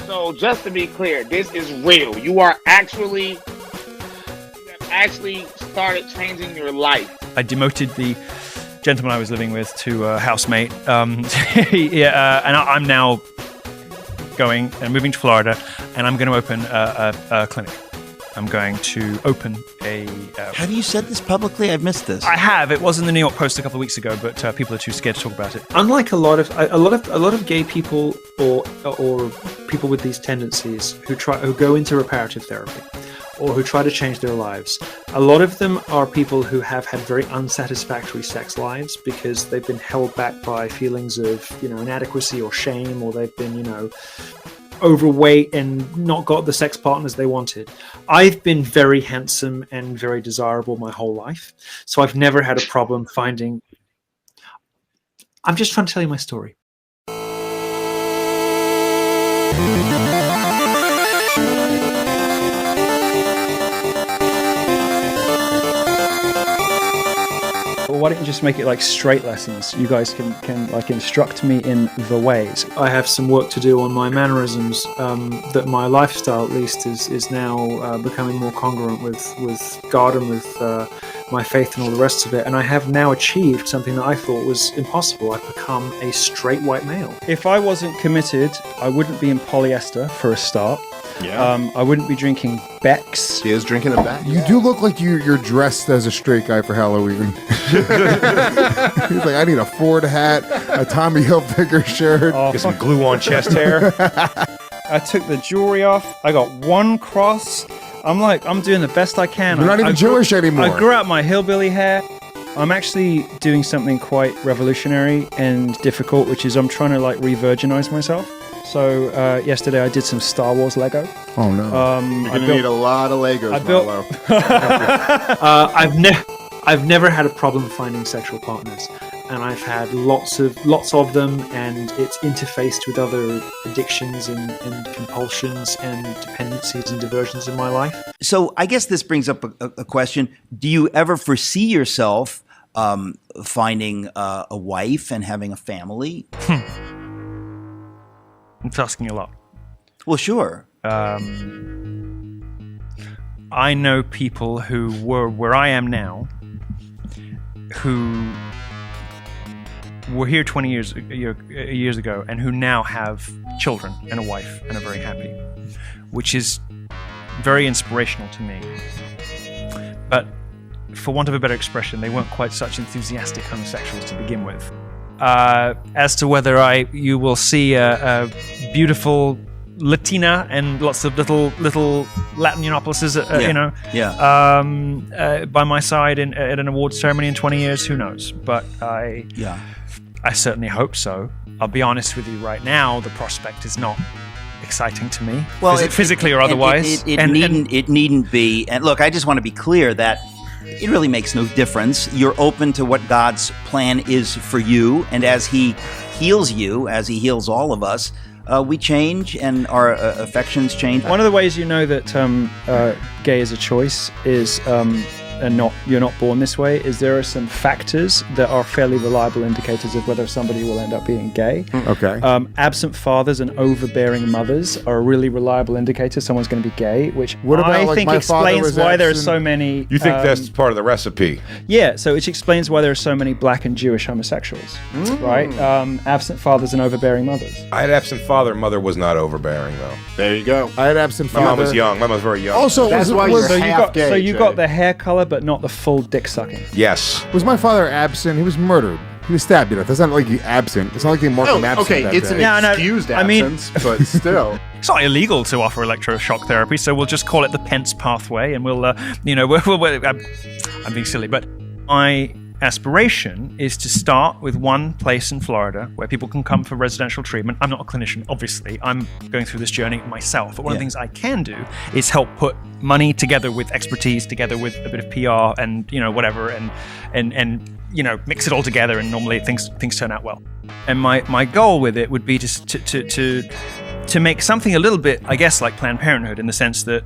So just to be clear, this is real. You have actually started changing your life. I demoted the gentleman I was living with to a housemate. And I'm now going and moving to Florida, and I'm going to open a clinic. I'm going to open a... Have you said this publicly? I've missed this. I have. It was in the New York Post a couple of weeks ago, but people are too scared to talk about it. Unlike a lot of gay people or people with these tendencies who go into reparative therapy or who try to change their lives, a lot of them are people who have had very unsatisfactory sex lives because they've been held back by feelings of, inadequacy or shame, or they've been, overweight and not got the sex partners they wanted. I've been very handsome and very desirable my whole life, so I've never had a problem finding... I'm just trying to tell you my story. Well, why don't you just make it like straight lessons? You guys can like instruct me in the ways. I have some work to do on my mannerisms, that my lifestyle at least is now becoming more congruent with God and with my faith and all the rest of it. And I have now achieved something that I thought was impossible. I've become a straight white male. If I wasn't committed, I wouldn't be in polyester for a start. Yeah. I wouldn't be drinking Beck's. He is drinking a Beck. You do look like you're dressed as a straight guy for Halloween. He's like, I need a Ford hat, a Tommy Hilfiger shirt. Get some glue on chest hair. I took the jewelry off. I got one cross. I'm doing the best I can. You're not even Jewish anymore. I grew out my hillbilly hair. I'm actually doing something quite revolutionary and difficult, which is I'm trying to like re-virginize myself. So yesterday I did some Star Wars Lego. Oh no! You're gonna need a lot of Legos, Milo. I've never had a problem finding sexual partners, and I've had lots of them, and it's interfaced with other addictions and compulsions and dependencies and diversions in my life. So I guess this brings up a question. Do you ever foresee yourself finding a wife and having a family? It's asking a lot. Well, sure. I know people who were where I am now, who were here 20 years ago, and who now have children and a wife and are very happy, which is very inspirational to me. But for want of a better expression, they weren't quite such enthusiastic homosexuals to begin with. As to whether you will see a beautiful Latina and lots of little Latin Yiannopouloses, by my side at an awards ceremony in 20 years, who knows? But I certainly hope so. I'll be honest with you right now, the prospect is not exciting to me, physically or otherwise. It needn't be. And look, I just want to be clear that it really makes no difference. You're open to what God's plan is for you, and as He heals you, as He heals all of us, we change and our affections change. One of the ways you know that gay is a choice is you're not born this way, is there are some factors that are fairly reliable indicators of whether somebody will end up being gay. Okay. Absent fathers and overbearing mothers are a really reliable indicator someone's going to be gay, which what about, I like, think my father explains was why there are absent? so many... You think that's part of the recipe? Yeah, so which explains why there are so many black and Jewish homosexuals, right? Absent fathers and overbearing mothers. I had absent father. Mother was not overbearing, though. There you go. I had absent My father. mom was young. My mom was very young. Also, That's why you're half gay. So you Jay. got the hair color, but not the full dick sucking. Yes. was my father absent? He was murdered. He was stabbed to death. That's not like he absent. It's not like they marked him absent. Okay, that it's an day. excused absence, but still. It's not illegal to offer electroshock therapy, so we'll just call it the Pence pathway, and we'll, I'm being silly, but my aspiration is to start with one place in Florida where people can come for residential treatment. I'm not a clinician, obviously. I'm going through this journey myself. But one of the things I can do is help put money together with expertise, together with a bit of PR and, whatever, and mix it all together, and normally things turn out well. And my goal with it would be to make something a little bit, I guess, like Planned Parenthood, in the sense that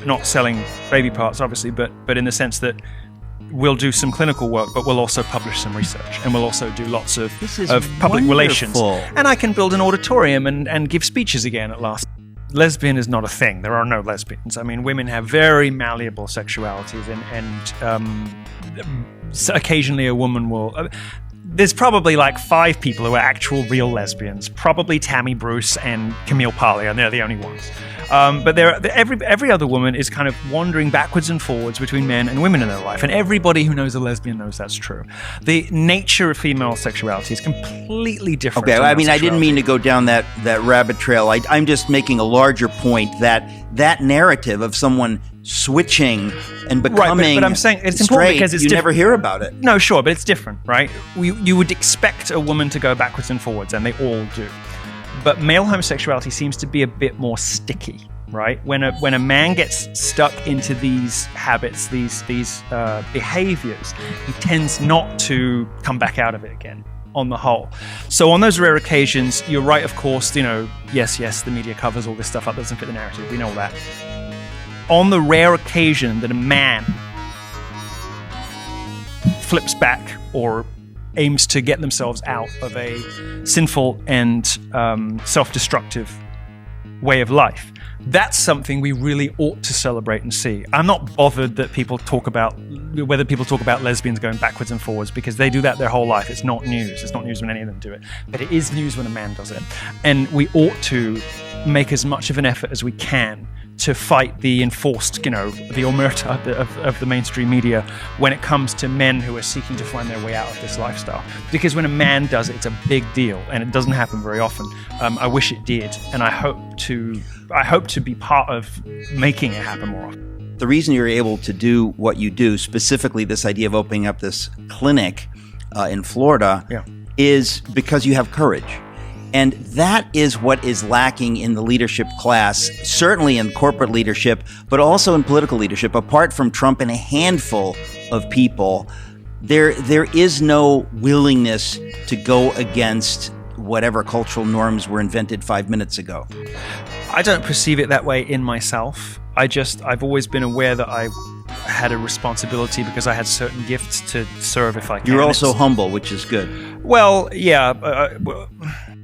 not selling baby parts, obviously, but in the sense that we'll do some clinical work, but we'll also publish some research, and we'll also do lots of public relations. And I can build an auditorium and give speeches again at last. lesbian is not a thing. There are no lesbians. I mean, women have very malleable sexualities, and occasionally a woman will. There's probably like 5 people who are actual real lesbians. Probably Tammy Bruce and Camille Parley, and they're the only ones. But every other woman is kind of wandering backwards and forwards between men and women in their life, and everybody who knows a lesbian knows that's true. The nature of female sexuality is completely different. Okay, I mean, I didn't mean to go down that rabbit trail. I'm just making a larger point that narrative of someone switching and becoming right, but I'm saying it's straight, important because it's you different. Never hear about it. No, sure, but it's different, right? You would expect a woman to go backwards and forwards, and they all do. But male homosexuality seems to be a bit more sticky, right? When a man gets stuck into these habits, these behaviors, he tends not to come back out of it again, on the whole. So on those rare occasions, you're right, of course, yes, the media covers all this stuff up, doesn't fit the narrative, we know all that. On the rare occasion that a man flips back or aims to get themselves out of a sinful and self-destructive way of life, that's something we really ought to celebrate and see. I'm not bothered that whether people talk about lesbians going backwards and forwards, because they do that their whole life. It's not news. It's not news when any of them do it. But it is news when a man does it. And we ought to make as much of an effort as we can to fight the enforced, the omerta of the mainstream media when it comes to men who are seeking to find their way out of this lifestyle. Because when a man does it, it's a big deal, and it doesn't happen very often. I wish it did, and I hope to be part of making it happen more often. The reason you're able to do what you do, specifically this idea of opening up this clinic in Florida, is because you have courage. And that is what is lacking in the leadership class, certainly in corporate leadership, but also in political leadership. Apart from Trump and a handful of people, there is no willingness to go against whatever cultural norms were invented 5 minutes ago. I don't perceive it that way in myself. I've always been aware that I had a responsibility because I had certain gifts to serve if I can. You're also humble, which is good. Well, yeah.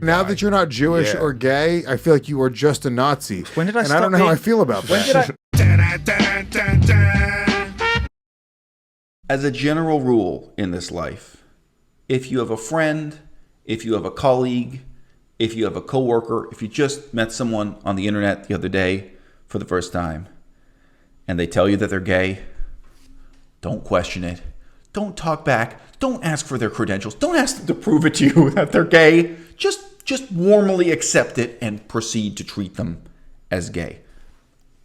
Now that you're not Jewish or gay, I feel like you are just a Nazi. When did I stop I don't know how I feel about that. As a general rule in this life, if you have a friend, if you have a colleague, if you have a coworker, if you just met someone on the internet the other day for the first time, and they tell you that they're gay, don't question it. Don't talk back. Don't ask for their credentials. Don't ask them to prove it to you that they're gay. Just warmly accept it and proceed to treat them as gay.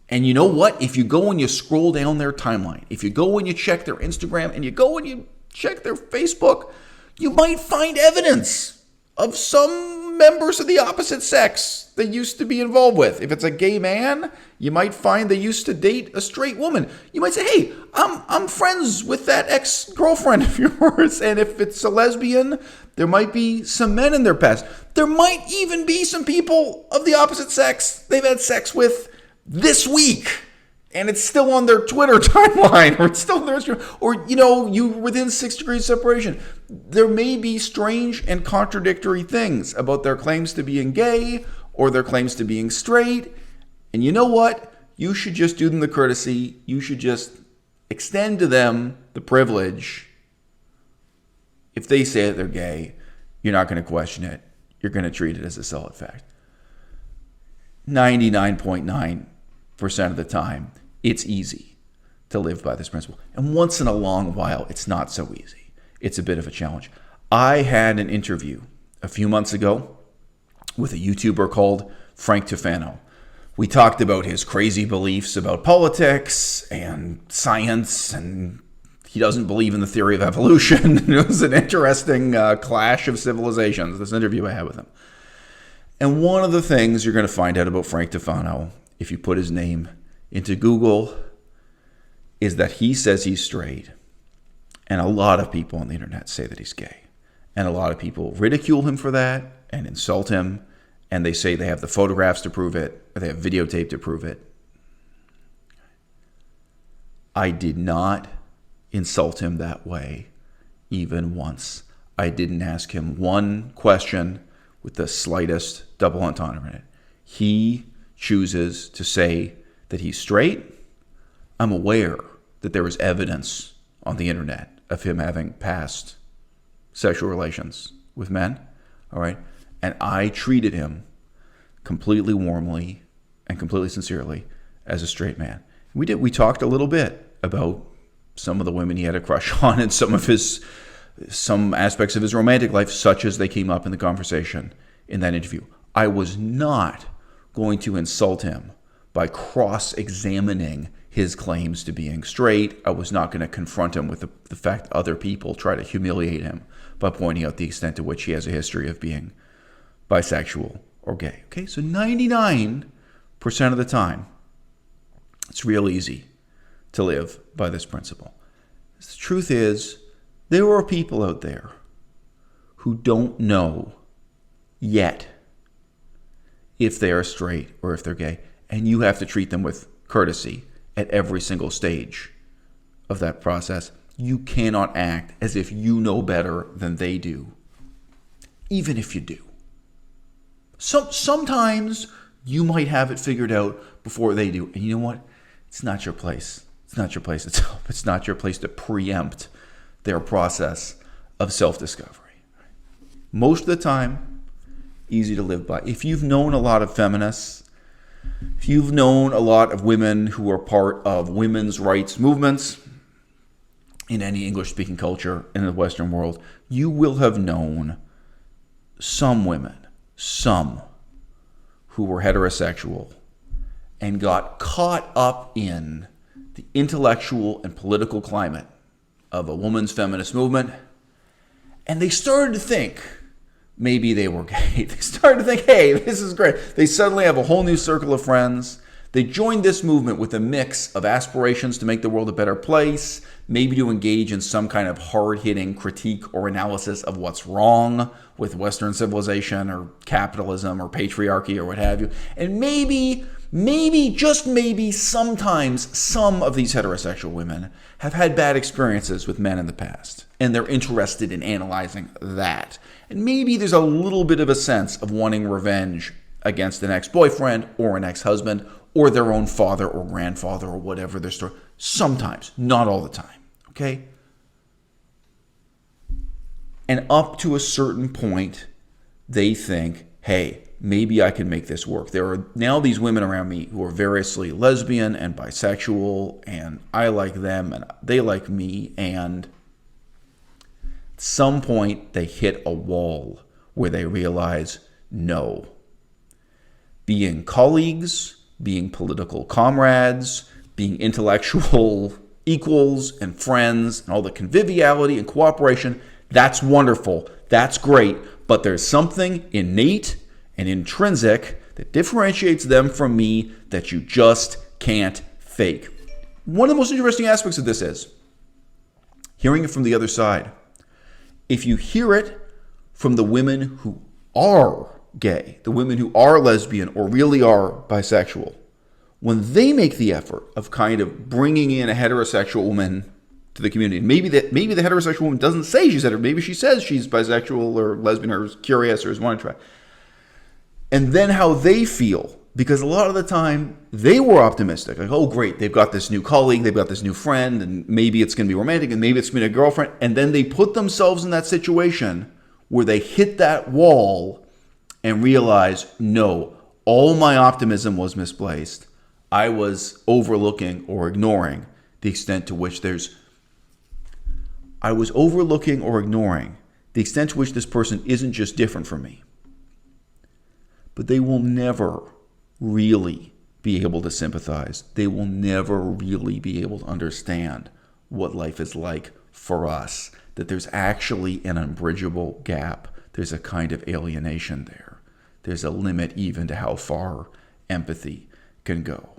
And you know what? If you go and you scroll down their timeline, if you go and you check their Instagram and you go and you check their Facebook, you might find evidence of some members of the opposite sex they used to be involved with. If it's a gay man, you might find they used to date a straight woman. You might say, hey, I'm friends with that ex-girlfriend of yours. And if it's a lesbian, there might be some men in their past. There might even be some people of the opposite sex they've had sex with this week. And it's still on their Twitter timeline, or it's still on their Instagram, or, you within 6 degrees separation. There may be strange and contradictory things about their claims to being gay or their claims to being straight. And you know what? You should just do them the courtesy. You should just extend to them the privilege. If they say that they're gay, you're not going to question it. You're going to treat it as a solid fact. 99.9% of the time, it's easy to live by this principle. And once in a long while, it's not so easy. It's a bit of a challenge. I had an interview a few months ago with a YouTuber called Frank Tufano. We talked about his crazy beliefs about politics and science, and he doesn't believe in the theory of evolution. It was an interesting clash of civilizations, this interview I had with him. And one of the things you're going to find out about Frank Tufano, if you put his name into Google, is that he says he's straight. And a lot of people on the internet say that he's gay. And a lot of people ridicule him for that and insult him. And they say they have the photographs to prove it, or they have videotape to prove it. I did not insult him that way, even once. I didn't ask him one question with the slightest double entendre in it. He chooses to say that he's straight, I'm aware that there is evidence on the internet of him having past sexual relations with men, all right? And I treated him completely warmly and completely sincerely as a straight man. We talked a little bit about some of the women he had a crush on and some aspects of his romantic life, such as they came up in the conversation in that interview. I was not going to insult him by cross-examining his claims to being straight. I was not going to confront him with the fact that other people try to humiliate him by pointing out the extent to which he has a history of being bisexual or gay. Okay, so 99% of the time, it's real easy to live by this principle. The truth is, there are people out there who don't know yet if they are straight or if they're gay, and you have to treat them with courtesy at every single stage of that process. You cannot act as if you know better than they do, even if you do. Sometimes you might have it figured out before they do, and you know what? It's not your place. It's not your place. It's not your place to preempt their process of self-discovery. Most of the time, easy to live by. If you've known a lot of feminists, if you've known a lot of women who are part of women's rights movements in any English-speaking culture in the Western world, you will have known some women, who were heterosexual and got caught up in the intellectual and political climate of a woman's feminist movement, and they started to think maybe they were gay. They started to think, hey, this is great. They suddenly have a whole new circle of friends. They joined this movement with a mix of aspirations to make the world a better place, maybe to engage in some kind of hard-hitting critique or analysis of what's wrong with Western civilization or capitalism or patriarchy or what have you. And maybe, just maybe, sometimes some of these heterosexual women have had bad experiences with men in the past, and they're interested in analyzing that. And maybe there's a little bit of a sense of wanting revenge against an ex-boyfriend or an ex-husband or their own father or grandfather or whatever their story. Sometimes, not all the time, okay? And up to a certain point, they think, hey, maybe I can make this work. There are now these women around me who are variously lesbian and bisexual, and I like them and they like me, and at some point they hit a wall where they realize, no. Being colleagues, being political comrades, being intellectual equals and friends, and all the conviviality and cooperation, that's wonderful, that's great, but there's something innate and intrinsic that differentiates them from me that you just can't fake. One of the most interesting aspects of this is hearing it from the other side. If you hear it from the women who are gay, the women who are lesbian or really are bisexual, when they make the effort of kind of bringing in a heterosexual woman to the community, maybe the heterosexual woman doesn't say she's hetero, maybe she says she's bisexual or lesbian or is curious or is wanting to try, and then how they feel, because a lot of the time they were optimistic, like, oh great, they've got this new colleague, they've got this new friend, and maybe it's going to be romantic, and maybe it's going to be a girlfriend, and then they put themselves in that situation where they hit that wall and realize, no, all my optimism was misplaced. I was overlooking or ignoring the extent to which this person isn't just different from me. But they will never really be able to sympathize. They will never really be able to understand what life is like for us, that there's actually an unbridgeable gap. There's a kind of alienation there. There's a limit even to how far empathy can go.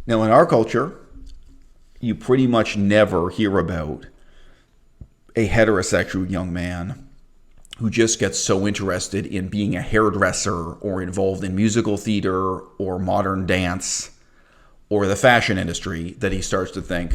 Now, in our culture, you pretty much never hear about a heterosexual young man who just gets so interested in being a hairdresser or involved in musical theater or modern dance or the fashion industry that he starts to think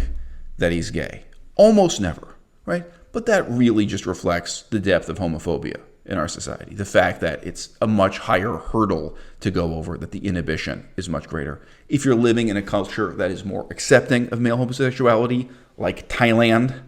that he's gay. Almost never, right? But that really just reflects the depth of homophobia in our society. The fact that it's a much higher hurdle to go over, that the inhibition is much greater. If you're living in a culture that is more accepting of male homosexuality, like Thailand,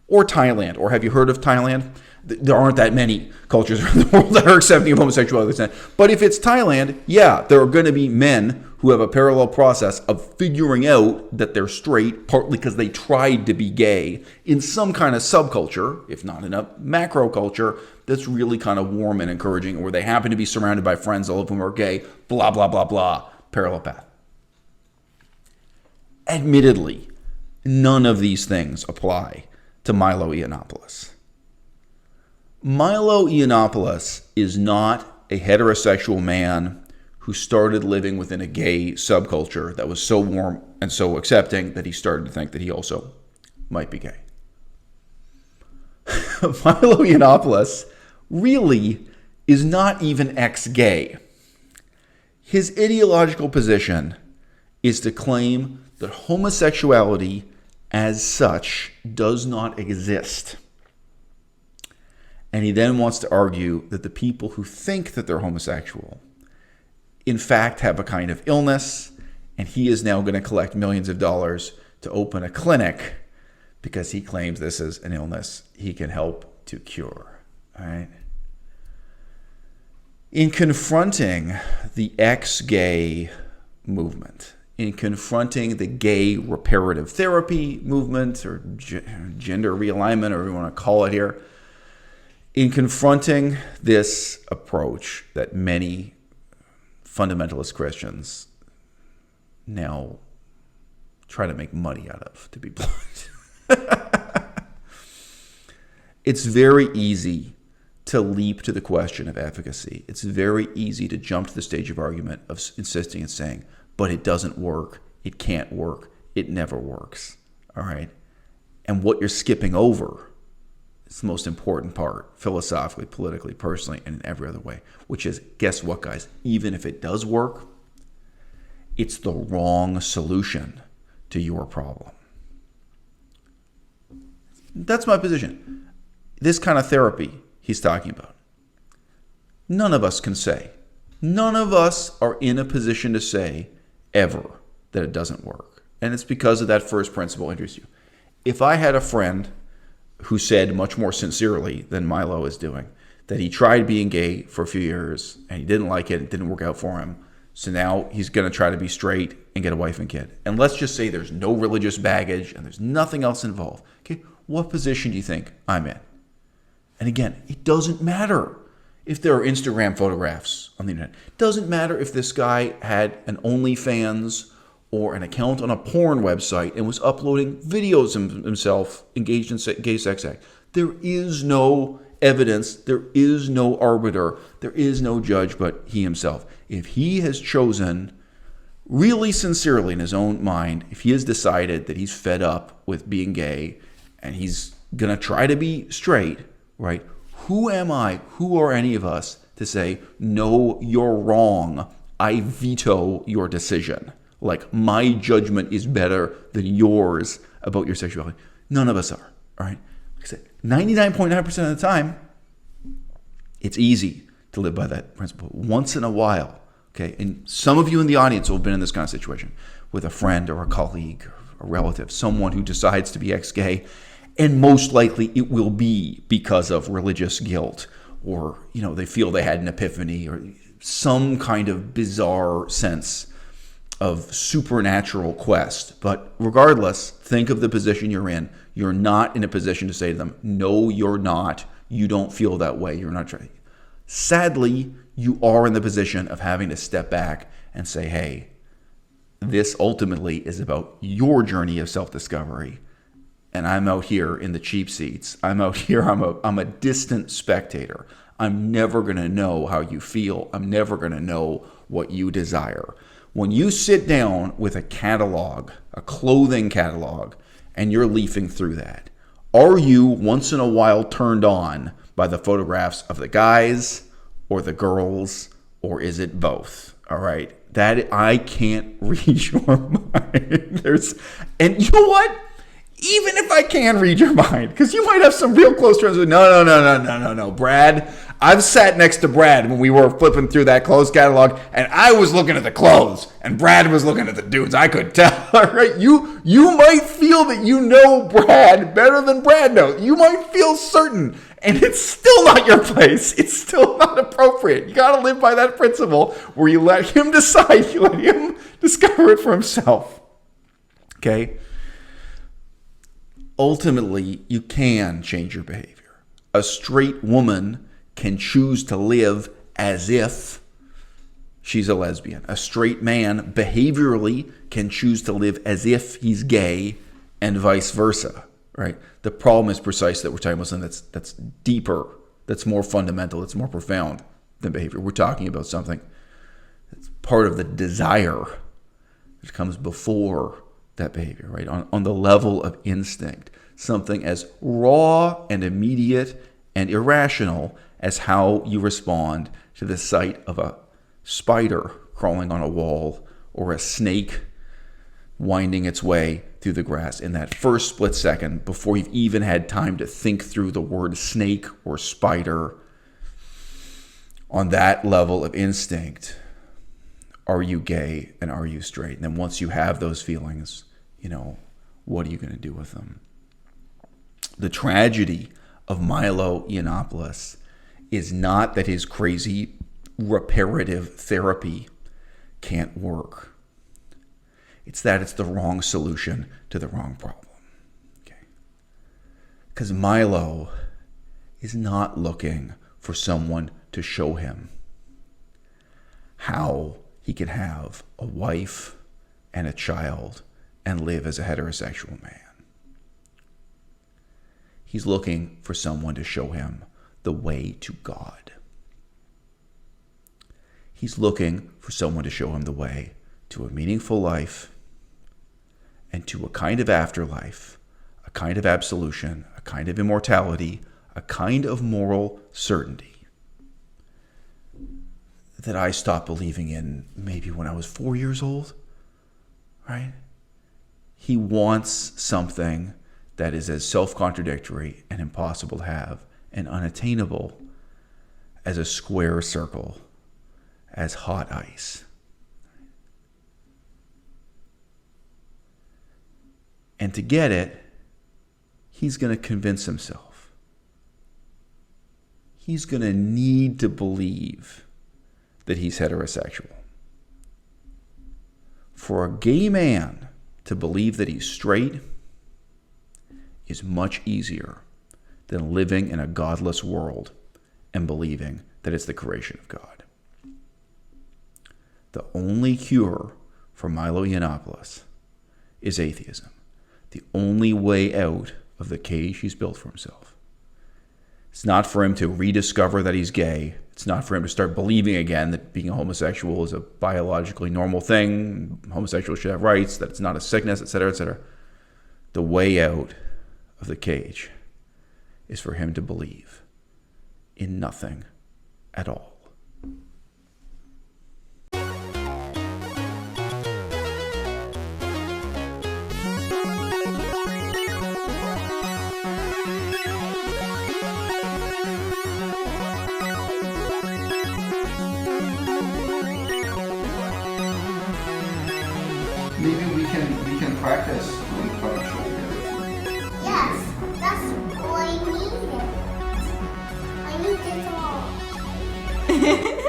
or have you heard of Thailand? There aren't that many cultures around the world that are accepting of homosexuality. But if it's Thailand, yeah, there are going to be men who have a parallel process of figuring out that they're straight, partly because they tried to be gay in some kind of subculture, if not in a macro culture, that's really kind of warm and encouraging, where they happen to be surrounded by friends, all of whom are gay, blah, blah, blah, blah, parallel path. Admittedly, none of these things apply to Milo Yiannopoulos. Milo Yiannopoulos is not a heterosexual man who started living within a gay subculture that was so warm and so accepting that he started to think that he also might be gay. Milo Yiannopoulos really is not even ex-gay. His ideological position is to claim that homosexuality as such does not exist. And he then wants to argue that the people who think that they're homosexual in fact have a kind of illness, and he is now going to collect millions of dollars to open a clinic because he claims this is an illness he can help to cure. All right? In confronting the ex-gay movement, in confronting the gay reparative therapy movement, or gender realignment, or whatever you want to call it here, in confronting this approach that many fundamentalist Christians now try to make money out of, to be blunt, it's very easy to leap to the question of efficacy. It's very easy to jump to the stage of argument of insisting and saying, but it doesn't work, it can't work, it never works, all right? And what you're skipping over is the most important part, philosophically, politically, personally, and in every other way, which is, guess what, guys? Even if it does work, it's the wrong solution to your problem. That's my position. This kind of therapy he's talking about, none of us can say. None of us are in a position to say ever that it doesn't work. And it's because of that first principle I introduced you. If I had a friend who said much more sincerely than Milo is doing that he tried being gay for a few years and he didn't like it, it didn't work out for him, so now he's going to try to be straight and get a wife and kid. And let's just say there's no religious baggage and there's nothing else involved. Okay, what position do you think I'm in? And again, it doesn't matter if there are Instagram photographs on the internet. It doesn't matter if this guy had an OnlyFans or an account on a porn website and was uploading videos of himself engaged in gay sex act. There is no evidence, there is no arbiter, there is no judge but he himself. If he has chosen really sincerely in his own mind, if he has decided that he's fed up with being gay and he's going to try to be straight, right? Who am I, who are any of us to say, no, you're wrong, I veto your decision? Like, my judgment is better than yours about your sexuality. None of us are, all right? Like I said, 99.9% of the time, it's easy to live by that principle. Once in a while, okay? And some of you in the audience will have been in this kind of situation with a friend or a colleague or a relative, someone who decides to be ex-gay, and most likely it will be because of religious guilt, or, you know, they feel they had an epiphany, or some kind of bizarre sense of supernatural quest. But regardless, think of the position you're in. You're not in a position to say to them, no, you're not. You don't feel that way. You're not trying. Sadly, you are in the position of having to step back and say, hey, this ultimately is about your journey of self-discovery. And I'm out here in the cheap seats. I'm out here, I'm a distant spectator. I'm never going to know how you feel. I'm never going to know what you desire. When you sit down with a catalog, a clothing catalog, and you're leafing through that, are you once in a while turned on by the photographs of the guys or the girls, or is it both? All right. That I can't read your mind. And you know what? Even if I can read your mind, because you might have some real close friends with, no, Brad, I've sat next to Brad when we were flipping through that clothes catalog, and I was looking at the clothes, and Brad was looking at the dudes. I could tell, right? You might feel that you know Brad better than Brad knows. You might feel certain, and it's still not your place. It's still not appropriate. You got to live by that principle where you let him decide, you let him discover it for himself. Okay? Ultimately, you can change your behavior. A straight woman can choose to live as if she's a lesbian. A straight man behaviorally can choose to live as if he's gay, and vice versa, right? The problem is precisely that we're talking about something that's deeper, that's more fundamental, that's more profound than behavior. We're talking about something that's part of the desire that comes before that behavior, right? On the level of instinct, something as raw and immediate and irrational as how you respond to the sight of a spider crawling on a wall or a snake winding its way through the grass in that first split second before you've even had time to think through the word snake or spider. On that level of instinct, are you gay and are you straight? And then once you have those feelings, what are you going to do with them? The tragedy of Milo Yiannopoulos is not that his crazy reparative therapy can't work. It's that it's the wrong solution to the wrong problem. Okay? Because Milo is not looking for someone to show him how he can have a wife and a child and live as a heterosexual man. He's looking for someone to show him the way to God. He's looking for someone to show him the way to a meaningful life and to a kind of afterlife, a kind of absolution, a kind of immortality, a kind of moral certainty that I stopped believing in maybe when I was 4 years old, right? He wants something that is as self-contradictory and impossible to have and unattainable as a square circle, as hot ice. And to get it, he's going to convince himself. He's going to need to believe that he's heterosexual. For a gay man to believe that he's straight is much easier than living in a godless world and believing that it's the creation of God. The only cure for Milo Yiannopoulos is atheism. The only way out of the cage he's built for himself. It's not for him to rediscover that he's gay. It's not for him to start believing again that being a homosexual is a biologically normal thing, homosexuals should have rights, that it's not a sickness, etc., etc. The way out of the cage is for him to believe in nothing at all. Maybe we can practice unconscious therapy. Yes, that's all I needed. I need it all.